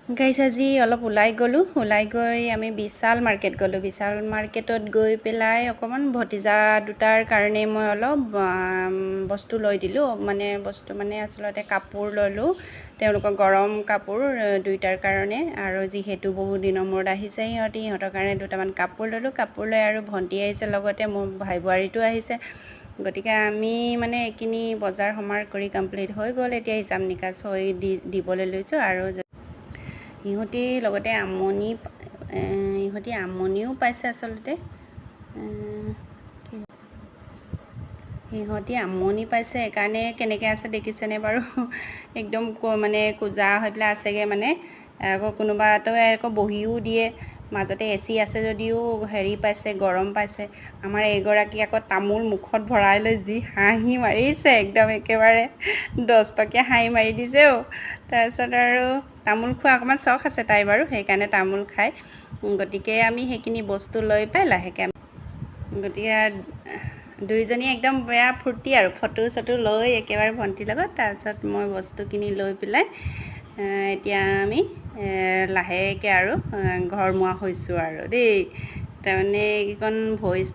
গাইছ আজি অলপ ওলাই গৈ আমি বিশাল মাৰ্কেট গ'লোঁ। বিশাল মাৰ্কেটত গৈ পেলাই অকণমান ভতিজা দুটাৰ কাৰণে মই অলপ বস্তু লৈ দিলোঁ। বস্তু আচলতে কাপোৰ ল'লোঁ, তেওঁলোকৰ গৰম কাপোৰ দুইটাৰ কাৰণে। আৰু যিহেতু বহুত দিনৰ মূৰত আহিছে সিহঁতৰ কাৰণে দুটামান কাপোৰ ল'লোঁ। কাপোৰ লৈ আৰু ভণ্টি আহিছে, লগতে মোৰ ভাই বোৱাৰীটো আহিছে। গতিকে আমি এইখিনি বজাৰ সমাৰ কৰি কমপ্লিট হৈ গ'ল। এতিয়া হিচাপ নিকাচ হৈ দিবলৈ লৈছোঁ। আৰু ইহঁতি লগতে আমনিও পাইছে আচলতে। সিহঁতি আমনি পাইছে, সেইকাৰণে কেনেকৈ আছে দেখিছেনে বাৰু। একদম কোজা হৈ পেলাই আছেগৈ। আকৌ কোনোবাটোৱে আকৌ বহিও দিয়ে। মাজতে AC আছে যদিও পাইছে, গৰম পাইছে। আমাৰ এইগৰাকী আকৌ তামোল মুখত ভৰাই লৈ যি হাঁহি মাৰিছে, একদম একেবাৰে 10 টকীয়া হাঁহি মাৰি দিছে অ'। তাৰপিছত আৰু তামোল খোৱা অকণমান চখ আছে তাই বাৰু, সেইকাৰণে তামোল খায়। গতিকে আমি সেইখিনি বস্তু লৈ পাই লাহেকৈ গতিকে দুইজনী একদম বেয়া ফূৰ্তি আৰু ফটো চটো লৈ একেবাৰে ভণ্টিৰ লগত। তাৰপিছত মই বস্তুখিনি লৈ পেলাই এতিয়া আমি লাহেকৈ আৰু ঘৰমুৱা হৈছোঁ আৰু দেই। তাৰমানে এইকেইখন ভইচ